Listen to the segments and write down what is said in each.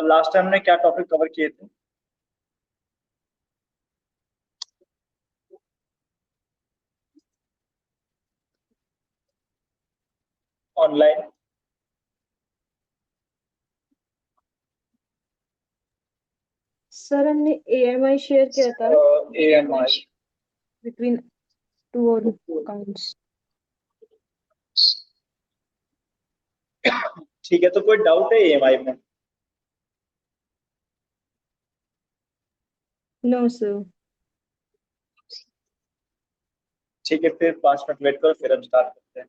Last time ने क्या topic cover किए थे? ऑनलाइन। सर हमने AMI शेयर किया था AMI। बिटवीन टू और अकाउंट्स। ठीक है, तो कोई डाउट है AMI में? No sir. ठीक है, फिर 5 मिनट वेट करो, फिर हम स्टार्ट करते हैं।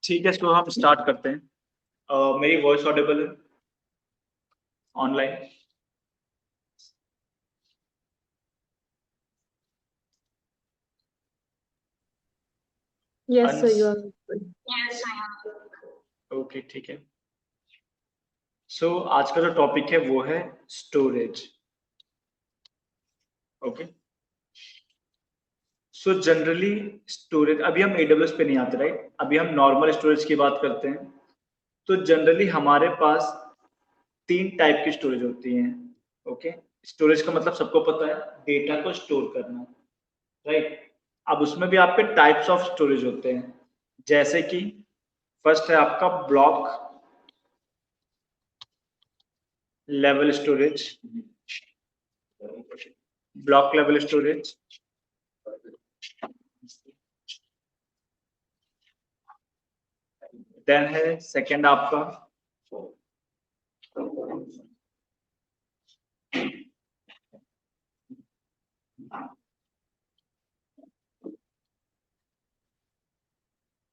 ठीक है, तो हम स्टार्ट करते हैं। मेरी वॉइस ऑडिबल है online? Yes sir, you are. Okay, ठीक है। सो आज का जो टॉपिक है वो है storage. Okay. So generally storage, अभी हम AWS पे नहीं आते, राइट? अभी हम नॉर्मल स्टोरेज की बात करते हैं। तो जनरली हमारे पास 3 टाइप की स्टोरेज होती हैं। ओके। स्टोरेज का मतलब सबको पता है, डेटा को स्टोर करना, राइट? अब उसमें भी आपके टाइप्स ऑफ स्टोरेज होते हैं, जैसे कि फर्स्ट है आपका block level storage. Block level storage. Then है सेकंड आपका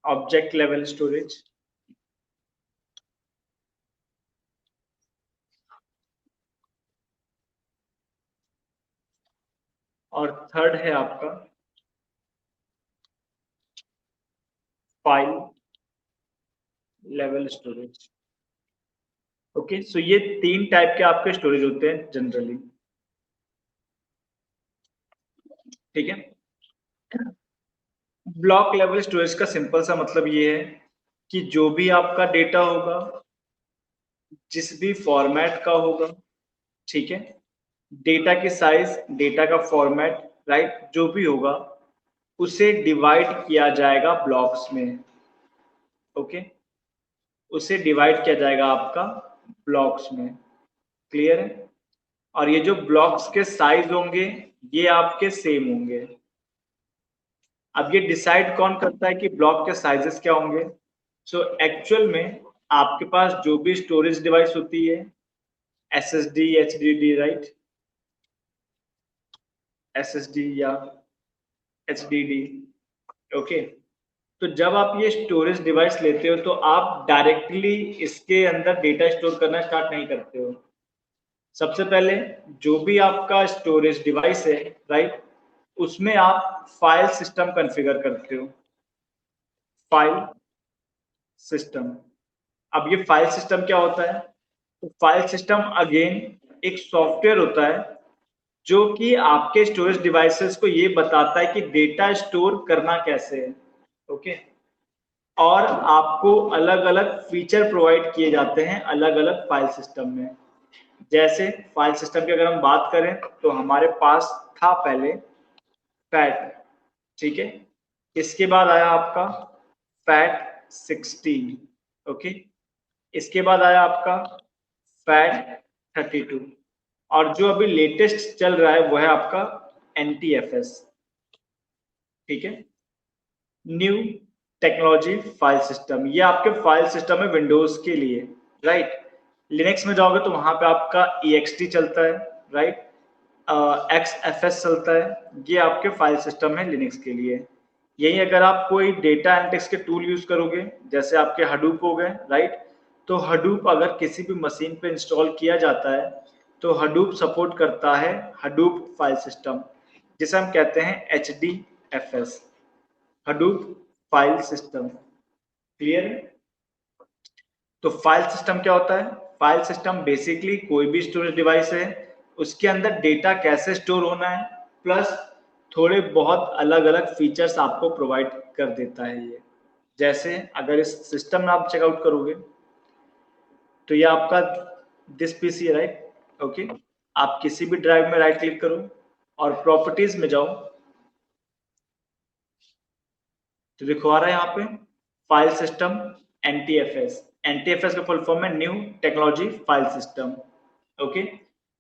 ऑब्जेक्ट लेवल स्टोरेज, और थर्ड है आपका file level storage. Okay, so ये 3 टाइप के आपके स्टोरेज होते हैं जनरली, ठीक है। ब्लॉक लेवल स्टोरेज का सिंपल सा मतलब ये है कि जो भी आपका डेटा होगा, जिस भी फॉर्मेट का होगा, ठीक है, डेटा की साइज, डेटा का फॉर्मेट, राइट, जो भी होगा उसे डिवाइड किया जाएगा ब्लॉक्स में। ओके, उसे डिवाइड किया जाएगा आपका ब्लॉक्स में। क्लियर है? और ये जो ब्लॉक्स के साइज होंगे ये आपके सेम होंगे। अब ये डिसाइड कौन करता है कि ब्लॉक के साइजेस क्या होंगे? सो एक्चुअल में आपके पास जो भी स्टोरेज डिवाइस होती है, एसएसडी, एचडीडी, राइट, एसएसडी या एचडीडी, ओके। तो जब आप ये स्टोरेज डिवाइस लेते हो तो आप डायरेक्टली इसके अंदर डेटा स्टोर करना स्टार्ट नहीं करते हो। सबसे पहले जो भी आपका स्टोरेज डिवाइस है, राइट, उसमें आप फाइल सिस्टम कॉन्फ़िगर करते हो। फाइल सिस्टम, अब ये फाइल सिस्टम क्या होता है? तो फाइल सिस्टम अगेन एक सॉफ्टवेयर होता है जो कि आपके स्टोरेज डिवाइसेस को ये बताता है कि डेटा स्टोर करना कैसे है। ओके, और आपको अलग अलग फीचर प्रोवाइड किए जाते हैं अलग अलग फाइल सिस्टम में। जैसे फाइल सिस्टम की अगर हम बात करें तो हमारे पास था पहले फैट, ठीक है, इसके बाद आया आपका फैट 16, ओके, इसके बाद आया आपका फैट 32, और जो अभी लेटेस्ट चल रहा है वो है आपका NTFS, ठीक है, न्यू टेक्नोलॉजी फाइल सिस्टम। ये आपके फाइल सिस्टम है विंडोज के लिए, राइट। लिनक्स में जाओगे तो वहां पे आपका EXT चलता है, राइट, XFS चलता है। ये आपके फाइल सिस्टम है लिनक्स के लिए। यही अगर आप कोई डेटा एनालिटिक्स के टूल यूज करोगे, जैसे आपके हडूप हो गए, राइट, तो हडूप अगर किसी भी मशीन पे इंस्टॉल किया जाता है तो हडूप सपोर्ट करता है हडूप फाइल सिस्टम, जिसे हम कहते हैं HDFS, Hadoop file system. Clear है? तो फाइल सिस्टम क्या होता है? फाइल सिस्टम बेसिकली कोई भी स्टोरेज डिवाइस है, उसके अंदर डेटा कैसे स्टोर होना है, प्लस थोड़े बहुत अलग अलग फीचर्स आपको प्रोवाइड कर देता है ये। जैसे अगर इस सिस्टम में आप चेकआउट करोगे तो ये आपका दिस पीसी है, राइट, ओके। आप किसी भी ड्राइव में राइट क्लिक करो और प्रॉपर्टीज में जाओ तो दिखवा रहा है यहाँ पे फाइल सिस्टम NTFS। NTFS का फुल फॉर्म है new technology file system, okay.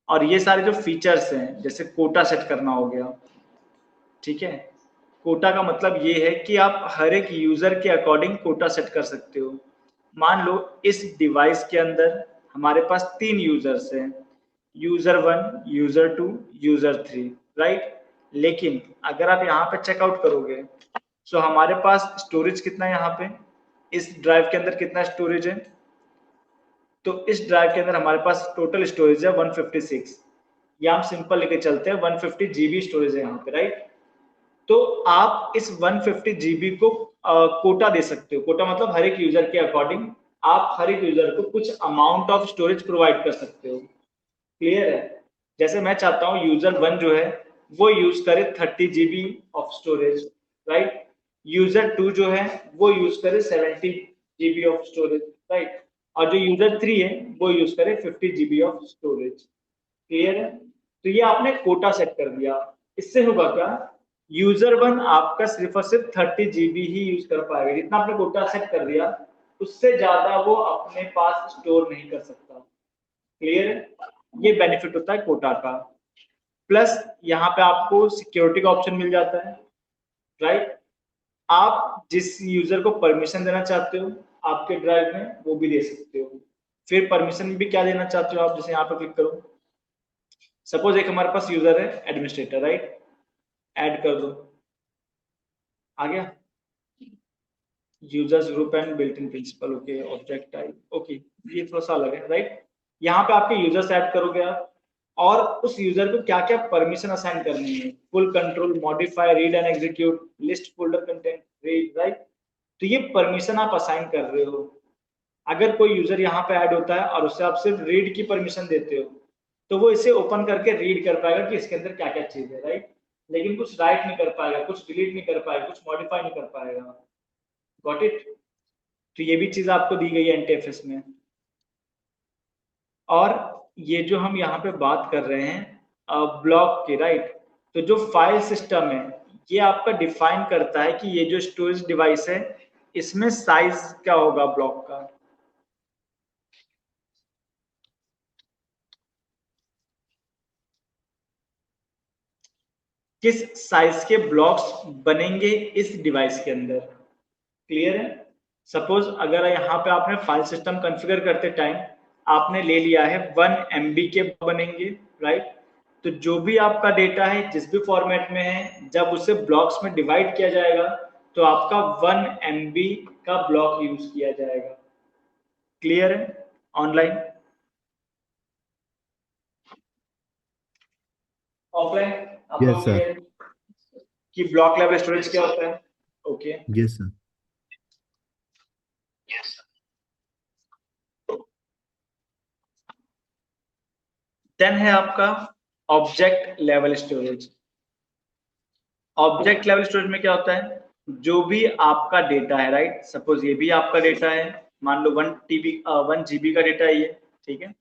और ये सारे जो फीचर्स हैं, जैसे कोटा सेट करना हो गया, ठीक है, कोटा का मतलब ये है कि आप हर एक यूजर के अकॉर्डिंग कोटा सेट कर सकते हो। मान लो इस डिवाइस के अंदर हमारे पास 3 यूजर्स हैं, यूजर 1, यूजर 2, यूजर 3, राइट। लेकिन अगर आप यहाँ पे चेकआउट करोगे सो हमारे पास स्टोरेज कितना है यहाँ पे, इस ड्राइव के अंदर कितना स्टोरेज है? तो इस ड्राइव के अंदर हमारे पास टोटल स्टोरेज है 156, या हम सिंपल लेके चलते हैं 150 GB स्टोरेज है यहाँ पे, राइट। तो आप इस 150 GB को कोटा दे सकते हो। कोटा मतलब हर एक यूजर के अकॉर्डिंग आप हर एक यूजर को कुछ अमाउंट ऑफ स्टोरेज प्रोवाइड कर सकते हो। क्लियर है? जैसे मैं चाहता हूँ यूजर 1 जो है वो यूज करे 30 GB of storage, right, user 2 जो है वो यूज करे 70 GB ऑफ स्टोरेज, राइट, और जो यूजर 3 है वो यूज करे 50 GB ऑफ स्टोरेज। क्लियर है? तो ये आपने कोटा सेट कर दिया। इससे होगा क्या, यूजर 1 आपका सिर्फ और सिर्फ 30 GB ही यूज कर पाएगा। जितना आपने कोटा सेट कर दिया उससे ज्यादा वो अपने पास स्टोर नहीं कर सकता। क्लियर है? ये बेनिफिट होता है कोटा का। प्लस यहाँ पे आपको सिक्योरिटी का ऑप्शन मिल जाता है, राइट। आप जिस यूजर को परमिशन देना चाहते हो आपके ड्राइव में वो भी दे सकते हो। फिर परमिशन भी क्या देना चाहते हो आप, जैसे यहाँ पे क्लिक करो, सपोज एक हमारे पास यूजर है एडमिनिस्ट्रेटर, राइट, ऐड कर दो, आ गया। Users group and built in principle, okay, object type, okay, ये थोड़ा सा अलग है, राइट। यहाँ पे आपके यूजर्स ऐड करोगे आप, और उस यूजर को क्या क्या परमिशन असाइन करनी है, full control, modify, read and execute, list, folder content, read, right. तो ये परमिशन आप असाइन कर रहे हो। अगर कोई यूजर यहाँ पे ऐड होता है और उससे आप सिर्फ रीड की परमिशन देते हो, तो वो इसे ओपन करके रीड कर पाएगा कि इसके अंदर क्या क्या चीज है, राइट। लेकिन कुछ राइट नहीं कर पाएगा, कुछ डिलीट नहीं कर पाएगा, कुछ मॉडिफाई नहीं कर पाएगा। Got it. तो ये भी चीज आपको दी गई है एनटीएफएस में। और ये जो हम यहाँ पे बात कर रहे हैं ब्लॉक की, राइट, तो जो फाइल सिस्टम है ये आपका डिफाइन करता है कि ये जो स्टोरेज डिवाइस है इसमें साइज क्या होगा ब्लॉक का। किस साइज के ब्लॉक्स बनेंगे इस डिवाइस के अंदर। क्लियर है। सपोज अगर यहाँ पे आपने फाइल सिस्टम कॉन्फ़िगर करते टाइम आपने ले लिया है 1 MB के बनेंगे, राइट। तो जो भी आपका डेटा है जिस भी फॉर्मेट में है, जब उसे ब्लॉक्स में डिवाइड किया जाएगा तो आपका 1 MB का ब्लॉक यूज किया जाएगा। क्लियर है। ऑनलाइन, ऑफलाइन, आप यस लोग सर। क्लियर कि ब्लॉक लेवल स्टोरेज क्या होता है। ओके। Yes sir. देन है आपका object level storage. Object level storage में क्या होता है, जो भी आपका डेटा है, राइट, सपोज ये भी आपका डेटा है, मान लो 1 GB का डेटा है ये, ठीक है,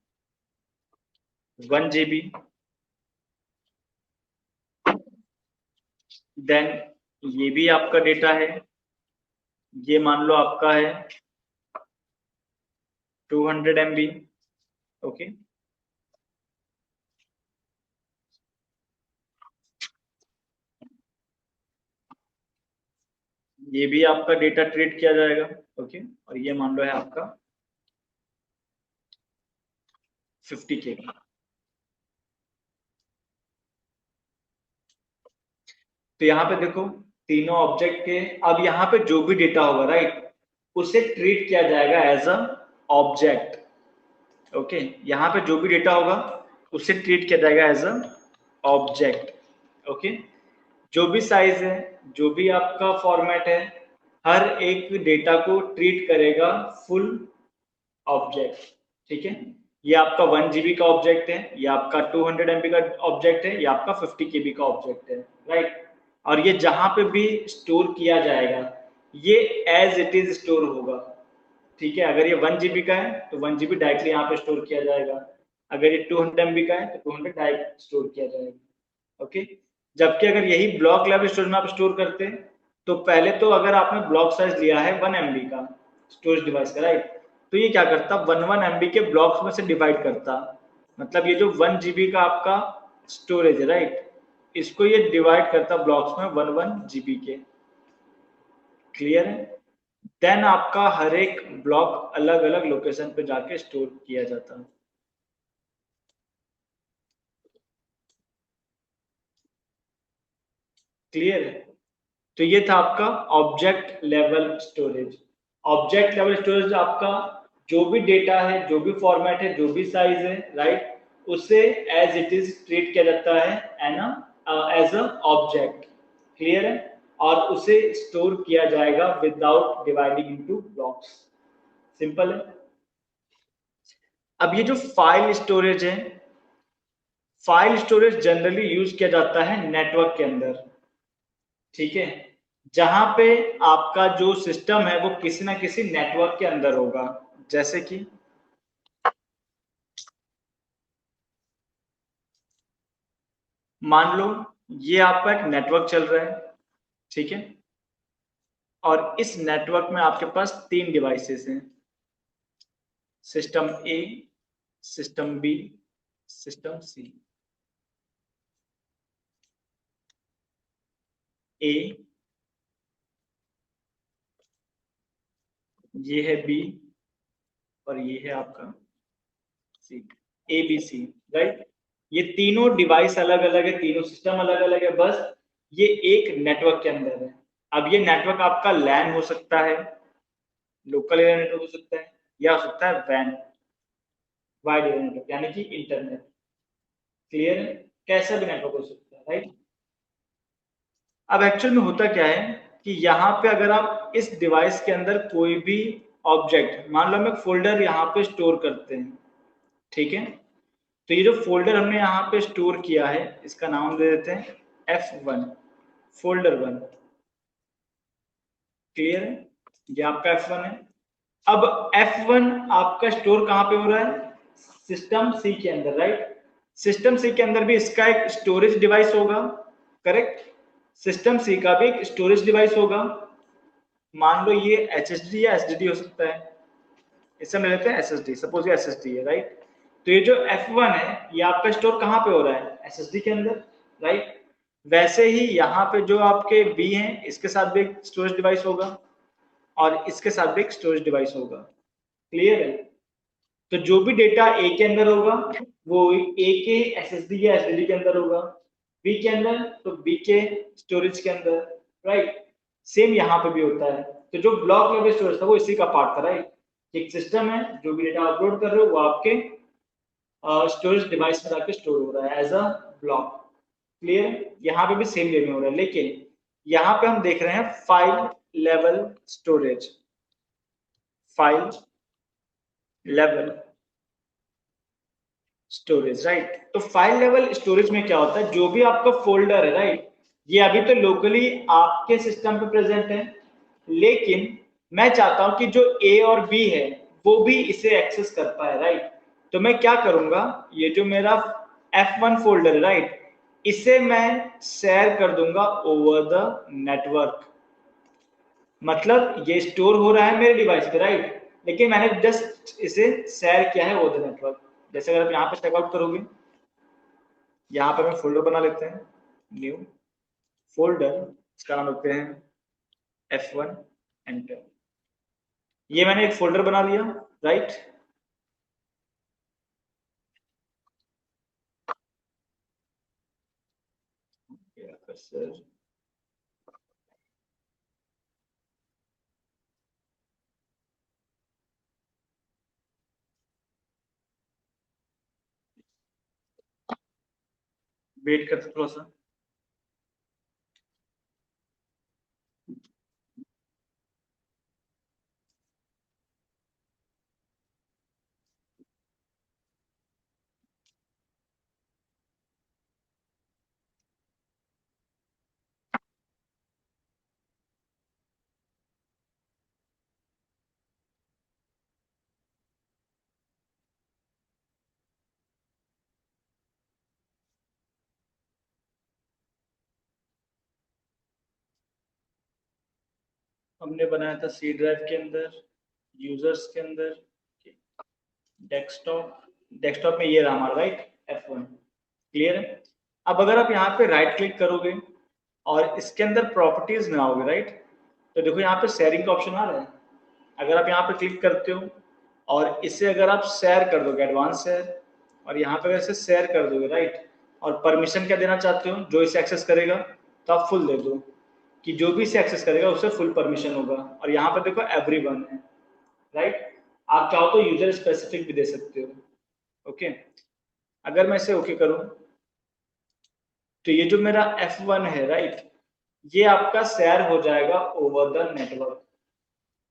1 GB। देन ये भी आपका डेटा है, ये मान लो आपका है 200 MB, ओके। ये भी आपका डेटा ट्रीट किया जाएगा, ओके। और ये मान लो है आपका 50 KB। तो यहाँ पे देखो तीनों ऑब्जेक्ट के, अब यहाँ पे जो भी डेटा होगा, राइट, उसे ट्रीट किया जाएगा एज अ ऑब्जेक्ट, ओके। यहाँ पे जो भी डेटा होगा उसे ट्रीट किया जाएगा एज अ ऑब्जेक्ट, ओके। जो भी साइज है, जो भी आपका फॉर्मेट है, हर एक डेटा को ट्रीट करेगा फुल ऑब्जेक्ट, ठीक है। ये आपका 1 GB का ऑब्जेक्ट है, ये आपका 200 MB का ऑब्जेक्ट है, ये आपका 50 KB का ऑब्जेक्ट है, राइट। और ये जहां पे भी स्टोर किया जाएगा ये एज इट इज स्टोर होगा, ठीक है। अगर ये 1 GB का है तो 1 GB डायरेक्टली यहाँ पे स्टोर किया जाएगा, अगर ये 200 MB का है तो 200 डायरेक्ट स्टोर किया जाएगा, ओके। जबकि अगर यही ब्लॉक लेवल स्टोरेज में आप स्टोर करते हैं तो पहले तो अगर आपने ब्लॉक साइज लिया है 1 MB का स्टोरेज डिवाइस का, राइट, तो ये क्या करता, 1 MB के ब्लॉक्स में से डिवाइड करता। मतलब ये जो 1 GB का आपका स्टोरेज है, राइट, इसको ये डिवाइड करता ब्लॉक्स में 1 GB के। क्लियर है। देन आपका हर एक ब्लॉक अलग अलग लोकेशन पे जाके स्टोर किया जाता है। क्लियर है। तो ये था आपका object level storage. Object level storage आपका जो भी डेटा है, जो भी फॉर्मेट है, जो भी साइज है, राइट, उसे एज इट इज ट्रीट किया जाता है एज अ ऑब्जेक्ट। क्लियर है। और उसे स्टोर किया जाएगा without dividing into blocks. Simple है। अब ये जो फाइल स्टोरेज है, फाइल स्टोरेज जनरली यूज किया जाता है नेटवर्क के अंदर, ठीक है, जहां पे आपका जो सिस्टम है वो किसी ना किसी नेटवर्क के अंदर होगा। जैसे कि मान लो ये आपका एक नेटवर्क चल रहा है, ठीक है, और इस नेटवर्क में आपके पास 3 डिवाइसेस हैं, सिस्टम ए, सिस्टम बी, सिस्टम सी। ए, ये है बी, और ये है आपका सी, ए बी सी, राइट। ये तीनों डिवाइस अलग अलग है, तीनों सिस्टम अलग अलग है, बस ये एक नेटवर्क के अंदर है। अब ये नेटवर्क आपका लैन हो सकता है, लोकल एरिया नेटवर्क हो सकता है या हो सकता है वैन, वाइड एरिया नेटवर्क, यानी कि इंटरनेट। क्लियर है? कैसा भी नेटवर्क हो सकता है, राइट। अब एक्चुअल में होता क्या है कि यहाँ पे अगर आप इस डिवाइस के अंदर कोई भी ऑब्जेक्ट, मान लो हम एक फोल्डर यहाँ पे स्टोर करते हैं, ठीक है। तो ये जो फोल्डर हमने यहाँ पे स्टोर किया है, इसका नाम दे देते हैं F1, फोल्डर 1। क्लियर है? ये आपका F1 है। अब F1 आपका स्टोर कहाँ पे हो रहा है? सिस्टम सी के अंदर, राइट। सिस्टम सी के अंदर भी इसका एक स्टोरेज डिवाइस होगा, करेक्ट। सिस्टम सी का भी एक स्टोरेज डिवाइस होगा। मान लो ये HSD या SSD हो सकता है, इसे हम ले लेते हैं SSD, सपोज ये SSD है, राइट। तो ये जो F1 है ये आपका स्टोर कहाँ पे हो रहा है? SSD के अंदर, राइट। वैसे ही यहाँ पे जो आपके B हैं, इसके साथ भी एक स्टोरेज डिवाइस होगा और इसके साथ भी एक स्टोरेज डिवाइस होगा। क्लियर है? तो जो भी डेटा ए के अंदर होगा वो ए के SSD या SSD के अंदर होगा, बी के अंदर तो बी के स्टोरेज के अंदर, राइट। सेम यहाँ पे भी होता है। तो जो ब्लॉक लेवल स्टोरेज था वो इसी का पार्ट था, राइट। एक सिस्टम है, जो भी डेटा अपलोड कर रहे हो वो आपके स्टोरेज डिवाइस में जाके स्टोर हो रहा है एज अ ब्लॉक। क्लियर? यहाँ पे भी सेम वे में हो रहा है, लेकिन यहाँ पे हम देख रहे हैं file level storage, file level storage, right. तो फाइल लेवल स्टोरेज में क्या होता है, जो भी आपका फोल्डर है, राइट, ये अभी तो लोकली आपके सिस्टम पे प्रेजेंट है, लेकिन मैं चाहता हूं कि जो ए और बी है वो भी इसे एक्सेस कर पाए, राइट। तो मैं क्या करूंगा, ये जो मेरा F1 फोल्डर है, राइट, इसे मैं शेयर कर दूंगा ओवर द नेटवर्क। मतलब ये स्टोर हो रहा है मेरे डिवाइस पे, राइट, लेकिन मैंने जस्ट इसे शेयर किया है ओवर द नेटवर्क। जैसे अगर आप यहाँ पे चेकआउट करोगे, यहाँ पे मैं फोल्डर बना लेते हैं, न्यू फोल्डर, इसका नाम रखते हैं F1, एंटर। ये मैंने एक फोल्डर बना लिया, राइट। सर वेट करते थोड़ा सा। हमने बनाया था सी ड्राइव के अंदर, यूजर्स के अंदर, डेस्कटॉप, डेस्कटॉप में ये रहा हमारा, राइट, F1। क्लियर है? अब अगर आप यहाँ पे राइट क्लिक करोगे और इसके अंदर प्रॉपर्टीज में आओगे, राइट, तो देखो यहाँ पे शेयरिंग का ऑप्शन आ रहा है। अगर आप यहाँ पे क्लिक करते हो और इसे अगर आप शेयर कर दोगे, एडवांस शेयर, और यहाँ पे अगर इसे शेयर कर दोगे, राइट, और परमिशन क्या देना चाहते हो, जो इसे एक्सेस करेगा तो आप फुल दे दो, कि जो भी इसे एक्सेस करेगा उसे फुल परमिशन होगा। और यहाँ पर देखो एवरीवन है, राइट। आप चाहो तो यूजर स्पेसिफिक भी दे सकते हो। ओके, अगर मैं इसे ओके करूं तो ये जो मेरा F1 है, राइट, ये आपका शेयर हो जाएगा ओवर द नेटवर्क।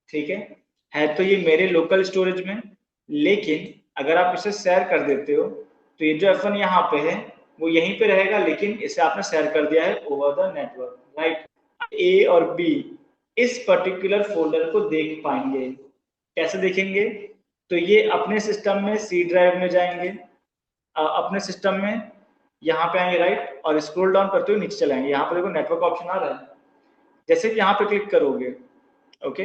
ठीक है तो ये मेरे लोकल स्टोरेज में, लेकिन अगर आप इसे शेयर कर देते हो तो ये जो F1 यहाँ पे है वो यहीं पे रहेगा, लेकिन इसे आपने शेयर कर दिया है ओवर द नेटवर्क, राइट। ए और बी इस पर्टिकुलर फोल्डर को देख पाएंगे। कैसे देखेंगे? तो ये अपने सिस्टम में सी ड्राइव में जाएंगे, अपने सिस्टम में यहाँ पे आएंगे, राइट, और स्क्रॉल डाउन करते हुए नीचे चलाएंगे। यहाँ पे देखो नेटवर्क ऑप्शन आ रहा है, जैसे कि यहाँ पे क्लिक करोगे, ओके,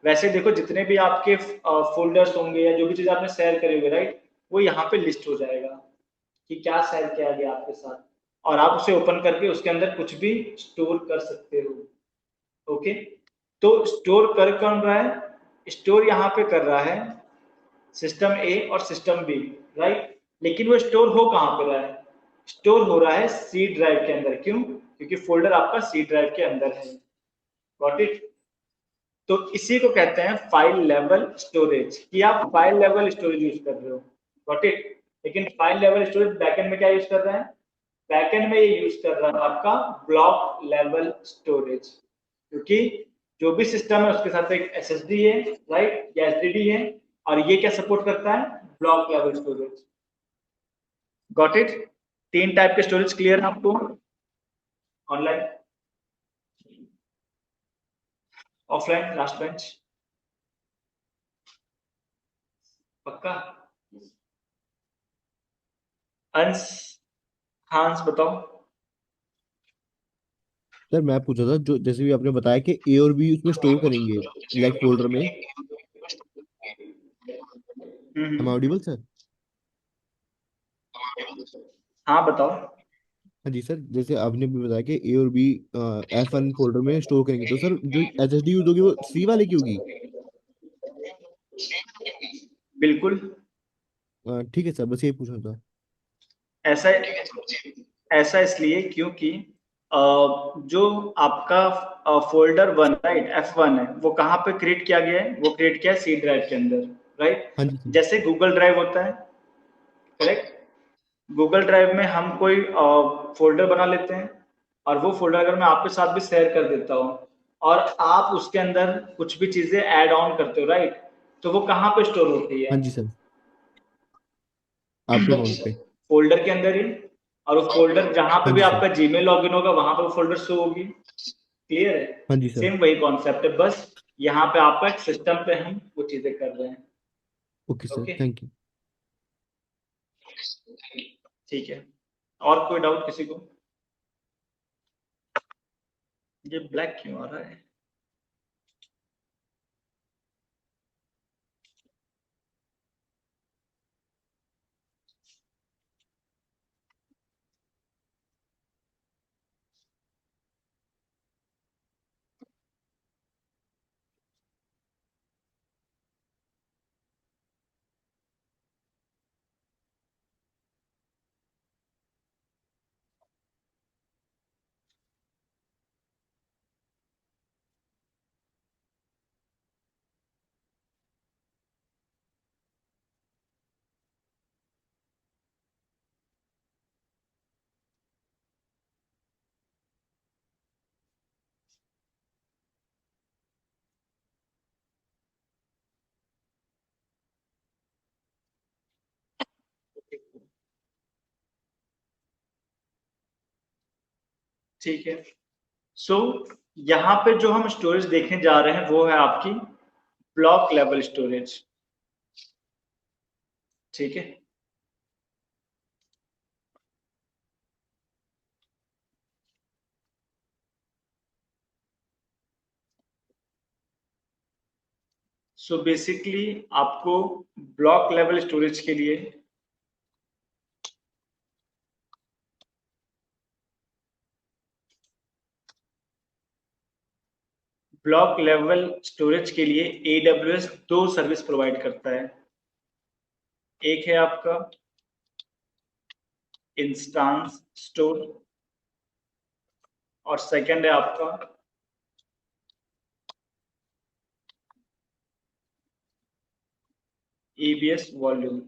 वैसे देखो जितने भी आपके फोल्डर्स होंगे या जो भी चीज आपने शेयर करे हुए, राइट, वो यहाँ पे लिस्ट हो जाएगा कि क्या शेयर किया गया आपके साथ, और आप उसे ओपन करके उसके अंदर कुछ भी स्टोर कर सकते हो। ओके, तो स्टोर कर कौन रहा है? स्टोर यहाँ पे कर रहा है सिस्टम ए और सिस्टम बी, राइट, लेकिन वो स्टोर हो कहाँ पे रहा है? स्टोर हो रहा है सी ड्राइव के अंदर। क्यों? क्योंकि फोल्डर आपका सी ड्राइव के अंदर है। Got it? तो इसी को कहते हैं फाइल लेवल स्टोरेज, कि आप फाइल लेवल स्टोरेज यूज कर रहे हो, गॉट इट। लेकिन फाइल लेवल स्टोरेज बैकएंड में क्या यूज कर रहे हैं, बैकएंड में ये यूज कर रहा है आपका ब्लॉक लेवल स्टोरेज, क्योंकि जो भी सिस्टम है उसके साथ एक एसएसडी है, राइट, या एसडीडी है, और ये क्या सपोर्ट करता है, block level storage, got it. 3 type के स्टोरेज क्लियर है आपको ऑनलाइन, ऑफलाइन, लास्ट बेंच, पक्का। अंश, हांस बताओ। सर मैं पूछा था, जो जैसे भी आपने बताया कि ए और बी उसमें स्टोर करेंगे लाइक फोल्डर में। Am audible sir? हाँ बताओ। हाँ जी सर, जैसे आपने भी बताया कि ए और बी F1 फोल्डर में स्टोर करेंगे, तो सर जो एसएसडी यूज होगी वो सी वाले की होगी? बिल्कुल। ठीक है सर, बस यही पूछना था। ऐसा ऐसा इसलिए क्योंकि जो आपका फोल्डर 1, राइट, F1 है, वो कहाँ पे क्रिएट किया गया है, वो क्रिएट किया है सी ड्राइव के अंदर, राइट। हाँ जी सर। जैसे गूगल ड्राइव होता है, करेक्ट। गूगल ड्राइव में हम कोई फोल्डर बना लेते हैं, और वो फोल्डर अगर मैं आपके साथ भी शेयर कर देता हूँ, और आप उसके अंदर कुछ भी चीजें ऐड ऑन करते हो, राइट, तो वो कहाँ पे स्टोर होती है, हाँ जी सर, आपके अकाउंट पे। फोल्डर के अंदर ही। और वो फोल्डर जहां पे हाँ भी जी सर। आपका जीमेल लॉगिन होगा वहां पे वो फोल्डर शो होगी, क्लियर है। हाँ जी सर। सेम वही कॉन्सेप्ट है, बस यहाँ पे आपका एक सिस्टम पे हम वो चीजें कर रहे हैं, okay sir, okay. Thank you. ठीक है, और कोई डाउट किसी को? ये ब्लैक क्यों आ रहा है? ठीक है, सो यहाँ पे जो हम स्टोरेज देखने जा रहे हैं वो है आपकी ब्लॉक लेवल स्टोरेज, ठीक है। सो बेसिकली आपको ब्लॉक लेवल स्टोरेज के लिए ब्लॉक लेवल स्टोरेज के लिए AWS 2 सर्विस प्रोवाइड करता है। एक है आपका इंस्टांस स्टोर, और सेकंड है आपका EBS वॉल्यूम।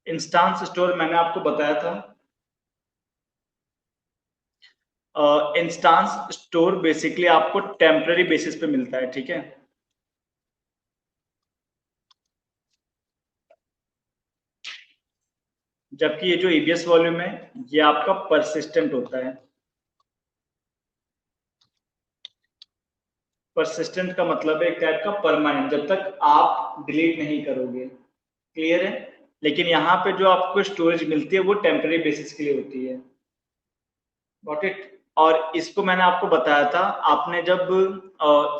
इंस्टांस स्टोर मैंने आपको बताया था, इंस्टांस स्टोर बेसिकली आपको टेम्पररी बेसिस पे मिलता है, ठीक है। जबकि ये जो EBS वॉल्यूम है ये आपका परसिस्टेंट होता है। परसिस्टेंट का मतलब है एक टाइप का परमानेंट, जब तक आप डिलीट नहीं करोगे, क्लियर है। लेकिन यहाँ पे जो आपको स्टोरेज मिलती है वो टेम्पररी बेसिस के लिए होती है, गॉट इट। और इसको मैंने आपको बताया था, आपने जब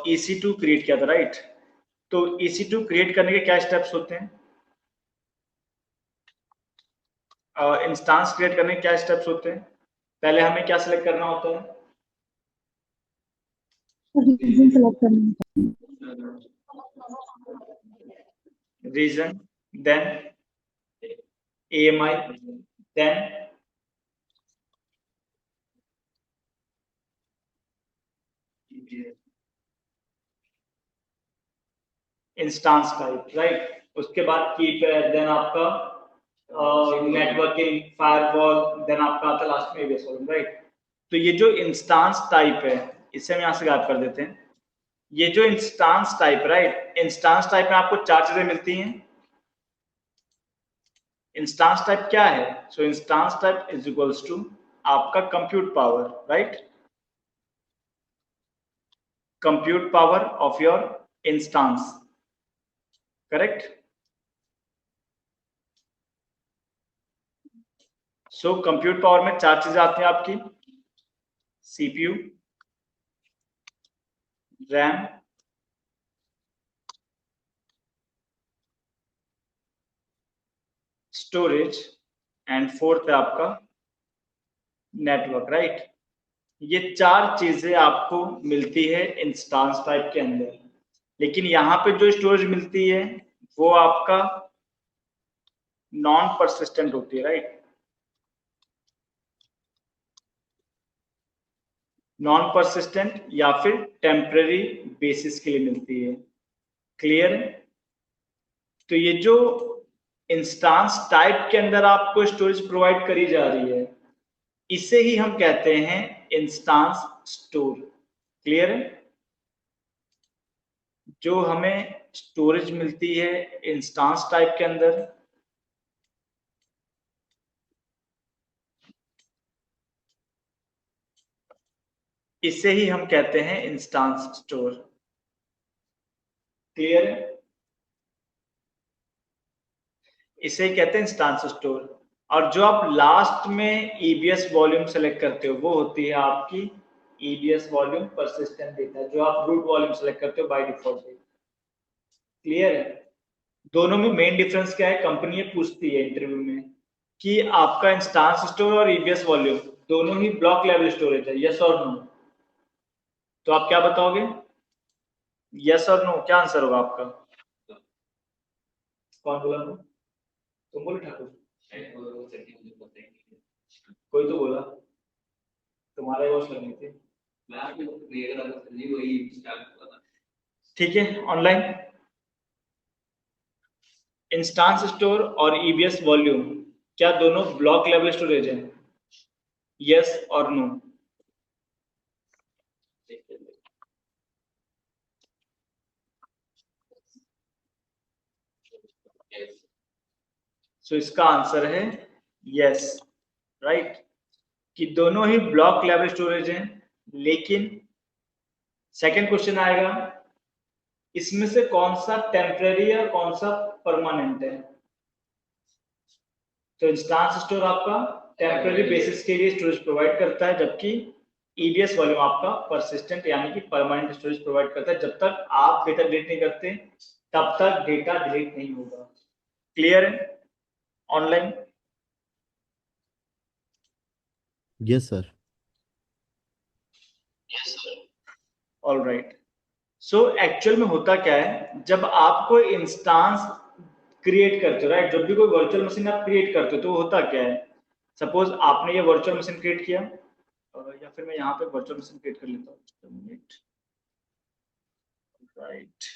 EC2 क्रिएट किया था, राइट, तो EC2 क्रिएट करने के क्या स्टेप्स होते हैं, इंस्टांस क्रिएट करने के क्या स्टेप्स होते हैं? पहले हमें क्या सिलेक्ट करना होता है, रीजन सेलेक्ट करना region, then AMI, then instance type, right. उसके बाद कीपैड, देन आपका नेटवर्किंग, फायरवॉल, देन आपका आता लास्ट में एबीएस वॉल्यूम, राइट। तो ये जो इंस्टांस टाइप है, इसे हम यहाँ से गायब कर देते हैं। ये जो instance type, right, instance type में आपको 4 चीजें मिलती हैं। इंस्टांस टाइप क्या है? So instance type is equals to आपका compute power, right, compute power of your instance, correct. So compute power में 4 चीजें आती हैं आपकी, CPU, RAM, storage, and fourth है आपका नेटवर्क, राइट। ये 4 चीजें आपको मिलती है इंस्टांस टाइप के अंदर, लेकिन यहाँ पे जो स्टोरेज मिलती है वो आपका नॉन परसिस्टेंट होती है, राइट। नॉन परसिस्टेंट या फिर टेम्पररी बेसिस के लिए मिलती है, क्लियर है। तो ये जो इंस्टांस टाइप के अंदर आपको स्टोरेज प्रोवाइड करी जा रही है, इसे ही हम कहते हैं इंस्टांस स्टोर, क्लियर है। जो हमें स्टोरेज मिलती है इंस्टांस टाइप के अंदर, इसे ही हम कहते हैं इंस्टांस स्टोर, क्लियर है। इसे कहते हैं इंस्टांस स्टोर। और जो आप लास्ट में ईबीएस वॉल्यूम सेलेक्ट करते हो वो होती है आपकी ईबीएस वॉल्यूम परसिस्टेंट डेटा, जो आप रूट वॉल्यूम सेलेक्ट करते हो बाय डिफॉल्ट, क्लियर है। दोनों में मेन डिफरेंस क्या है? कंपनी ये पूछती है इंटरव्यू में कि आपका इंस्टांस स्टोर और ईबीएस वॉल्यूम दोनों ही ब्लॉक लेवल स्टोरेज है, यस और नो। तो आप क्या बताओगे? यस और नो, क्या आंसर होगा आपका? कौन बोला नो? तुम बोले ठाकुर? कोई तो बोला, तुम्हारा वॉच लगनी थी। ठीक है, ऑनलाइन। इंस्टांस स्टोर और ईबीएस वॉल्यूम क्या दोनों ब्लॉक लेवल स्टोरेज है? यस और नो? सो इसका आंसर है यस, राइट, कि दोनों ही ब्लॉक लेवल स्टोरेज हैं। लेकिन सेकंड क्वेश्चन आएगा, इसमें से कौन सा टेम्पररी और कौन सा परमानेंट है? तो इंस्टांस स्टोर आपका टेम्पररी बेसिस के लिए स्टोरेज प्रोवाइड करता है, जबकि ईबीएस वॉल्यूम आपका परसिस्टेंट यानी कि परमानेंट स्टोरेज प्रोवाइड करता है। जब तक आप डेटा डिलीट नहीं करते तब तक डेटा डिलीट नहीं होगा, क्लियर है online? Yes sir. All right. So actual में होता क्या है, जब आप कोई इंस्टांस क्रिएट करते हो, राइट, जब भी कोई वर्चुअल मशीन आप क्रिएट करते हो तो होता क्या है, सपोज आपने ये वर्चुअल मशीन क्रिएट किया, या फिर मैं यहाँ पे वर्चुअल मशीन क्रिएट कर लेता हूँ, राइट।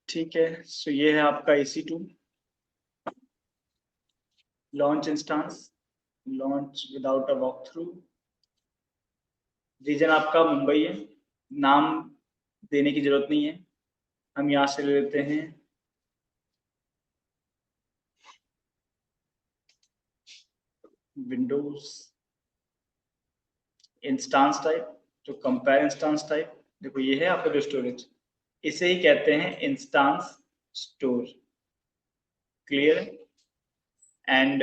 ठीक है, सो ये है आपका EC2 launch instance, launch without a walk through. Region आपका मुंबई है, नाम देने की जरूरत नहीं है, हम यहाँ से ले लेते हैं विंडोज। इंस्टांस टाइप, जो कंपेयर इंस्टांस टाइप, देखो ये है आपका जो स्टोरेज, इसे ही कहते हैं instance store. Clear? And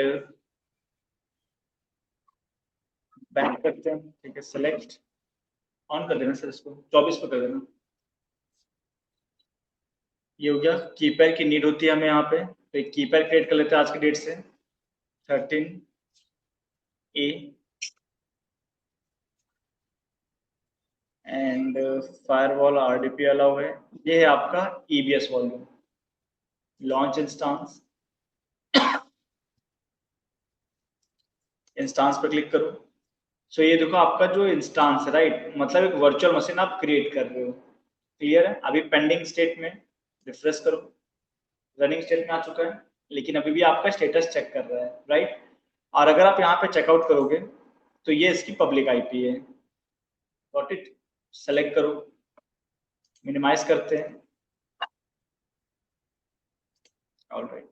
back करते हैं, ठीक है, सेलेक्ट ऑन कर देना सर, इसको 24 पे कर देना। ये हो गया। कीपैड की नीड होती है हमें यहाँ पे, तो एक कीपैड क्रिएट कर लेते हैं आज की डेट से, 13A and firewall RDP allow है। ये है आपका EBS volume. Launch instance, instance पे क्लिक करो। सो ये देखो आपका जो इंस्टांस है, राइट, मतलब एक वर्चुअल मशीन आप क्रिएट कर रहे हो। क्लियर है? अभी पेंडिंग स्टेट में, रिफ्रेश करो, रनिंग स्टेट में आ चुका है, लेकिन अभी भी आपका स्टेटस चेक कर रहा है, राइट। और अगर आप यहाँ पे चेकआउट करोगे तो ये इसकी पब्लिक IP है। Got it? सेलेक्ट करो, मिनिमाइज करते हैं, ऑलराइट।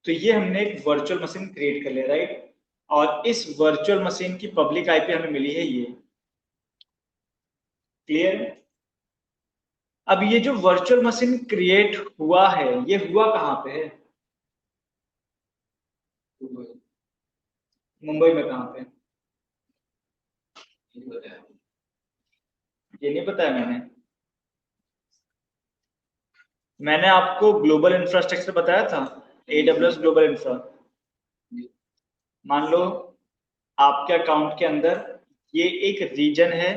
तो ये हमने एक वर्चुअल मशीन क्रिएट कर लिया, राइट, और इस वर्चुअल मशीन की पब्लिक IP हमें मिली है ये। क्लियर? अब ये जो वर्चुअल मशीन क्रिएट हुआ है, ये हुआ कहाँ पे है? मुंबई में। कहाँ पे? ये नहीं पता है। मैंने आपको ग्लोबल इंफ्रास्ट्रक्चर बताया था, AWS ग्लोबल इंफ्रा। मान लो आपके अकाउंट के अंदर ये एक रीजन है,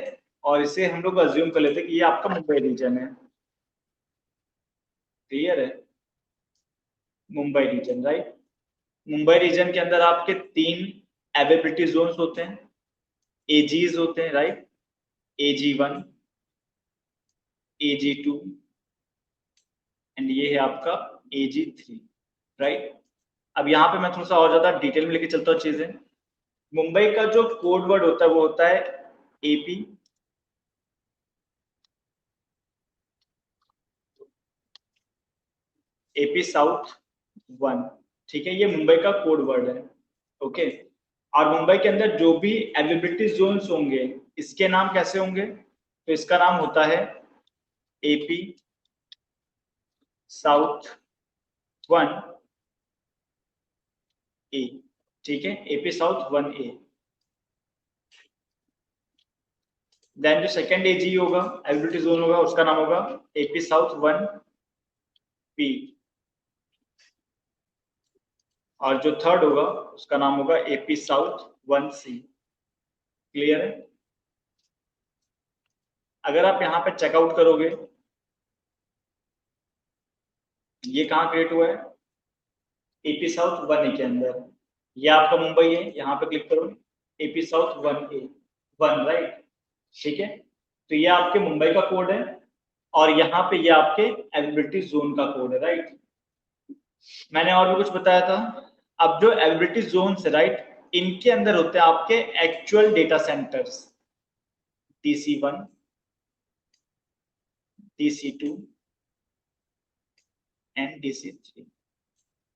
और इसे हम लोग अज्यूम कर लेते हैं कि ये आपका मुंबई रीजन है। क्लियर है? Mumbai region, right. Mumbai region के अंदर आपके 3 अवेलेबिलिटी जोन्स होते हैं, AGs होते हैं, राइट। AG1, AG2 एंड ये है आपका AG3, राइट। अब यहाँ पे मैं थोड़ा सा और ज्यादा डिटेल में लेके चलता हूँ चीजें। मुंबई का जो कोड वर्ड होता है वो होता है AP, AP साउथ 1, ठीक है, ये मुंबई का कोड वर्ड है। ओके। और मुंबई के अंदर जो भी अवेलेबिलिटी जोन्स होंगे, इसके नाम कैसे होंगे? तो इसका नाम होता है AP साउथ 1A, ठीक है, AP साउथ 1A। देन जो सेकंड AG होगा, अवेलेबिलिटी जोन होगा, उसका नाम होगा AP साउथ 1P, और जो थर्ड होगा उसका नाम होगा AP साउथ 1C। क्लियर है? अगर आप यहाँ पे चेकआउट करोगे, ये कहाँ क्रिएट हुआ है? AP साउथ 1A के अंदर। ये आपका मुंबई है, यहाँ पे क्लिक करो, AP साउथ 1A 1, राइट, ठीक है। तो ये आपके मुंबई का कोड है, और यहाँ पे ये आपके अवेलेबिलिटी जोन का कोड है, राइट। मैंने और भी कुछ बताया था। अब जो अवेलेबिलिटी जोन है, राइट, इनके अंदर होते हैं आपके actual data centres, DC1, DC2 and DC3।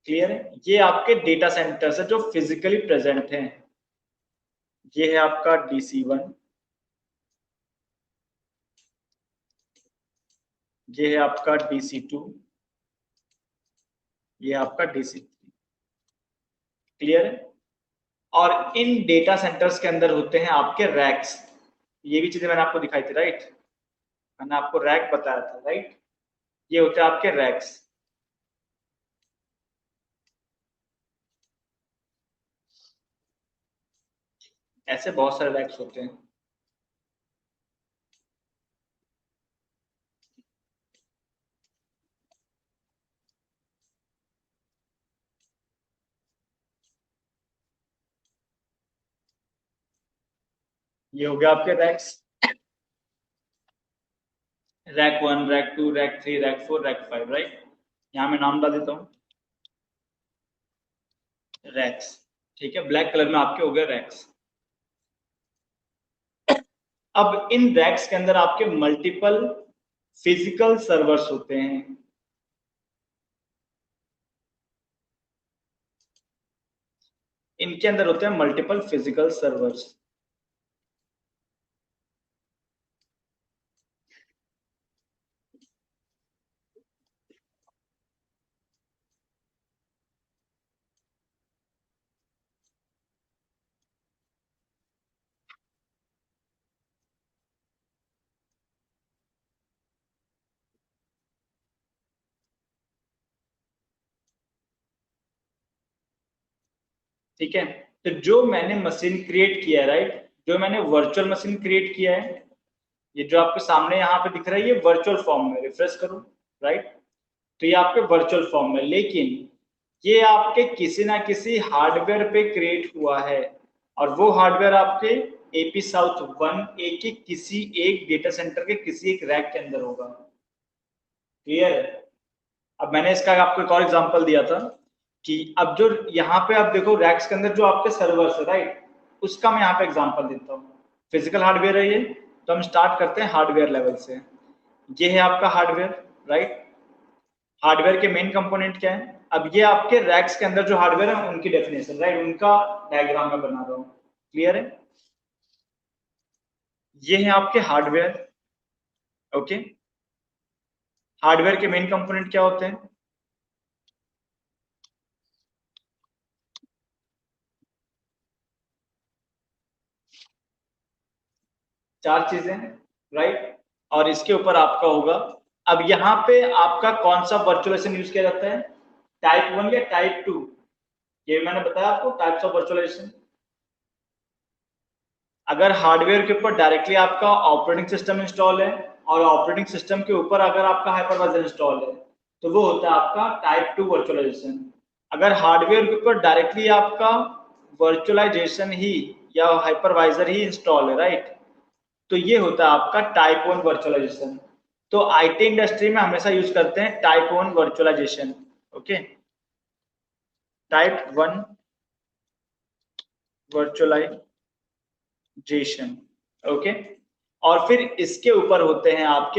Clear है? ये आपके डेटा सेंटर्स है जो फिजिकली प्रेजेंट हैं। ये है आपका DC1, ये है आपका DC2, ये है आपका DC3। क्लियर है? और इन डेटा सेंटर्स के अंदर होते हैं आपके रैक्स। ये भी चीजें मैंने आपको दिखाई थी, राइट, मैंने आपको रैक बताया था, राइट। ये होते हैं आपके रैक्स। ऐसे बहुत सारे रैक्स होते हैं। ये हो गया आपके racks, rack 1, rack 2, rack 3, rack 4, rack 5, right. यहाँ मैं नाम डाल देता हूँ, रैक्स, ठीक है, ब्लैक कलर में आपके हो गए रैक्स। अब इन रैक्स के अंदर आपके मल्टीपल फिजिकल सर्वर्स होते हैं। इनके अंदर होते हैं मल्टीपल फिजिकल सर्वर्स। ठीक है। तो जो मैंने मशीन क्रिएट किया है, राइट, जो मैंने वर्चुअल मशीन क्रिएट किया है, ये जो आपके सामने यहाँ पे दिख रहा है, ये वर्चुअल फॉर्म में, रिफ्रेश करो, राइट, तो ये आपके वर्चुअल फॉर्म में, लेकिन ये आपके किसी ना किसी हार्डवेयर पे क्रिएट हुआ है, और वो हार्डवेयर आपके एपी साउथ 1A के किसी एक डेटा सेंटर के किसी एक रैक के अंदर होगा। क्लियर है? अब मैंने इसका आपको एक और एग्जांपल दिया था कि अब जो यहाँ पे आप देखो रैक्स के अंदर जो आपके सर्वर्स है, राइट, उसका मैं यहाँ पे एग्जांपल देता हूँ। फिजिकल हार्डवेयर है ये, तो हम स्टार्ट करते हैं हार्डवेयर लेवल से। ये है आपका हार्डवेयर, राइट, हार्डवेयर के मेन कंपोनेंट क्या है। अब ये आपके रैक्स के अंदर जो हार्डवेयर है उनकी डेफिनेशन, राइट, उनका डायग्राम मैं बना रहा हूँ। क्लियर है? ये है आपके हार्डवेयर। ओके, हार्डवेयर के मेन कंपोनेंट क्या होते हैं? चार चीजें, राइट, और इसके ऊपर आपका होगा। अब यहाँ पे आपका कौन सा वर्चुअलाइजेशन यूज किया जाता है, टाइप 1 या टाइप 2? ये मैंने बताया आपको टाइप्स ऑफ वर्चुअलाइजेशन। अगर हार्डवेयर के ऊपर डायरेक्टली आपका ऑपरेटिंग सिस्टम इंस्टॉल है और ऑपरेटिंग सिस्टम के ऊपर अगर आपका हाइपरवाइजर इंस्टॉल है, तो वो होता है आपका टाइप 2 वर्चुअलाइजेशन। अगर हार्डवेयर के ऊपर डायरेक्टली आपका वर्चुअलाइजेशन ही या हाइपरवाइजर ही इंस्टॉल है, राइट, तो ये होता है आपका टाइप 1 वर्चुअलाइजेशन। तो आईटी इंडस्ट्री में हमेशा यूज करते हैं type 1 virtualisation. Okay, type 1 virtualisation. Okay, और फिर इसके ऊपर होते हैं आपके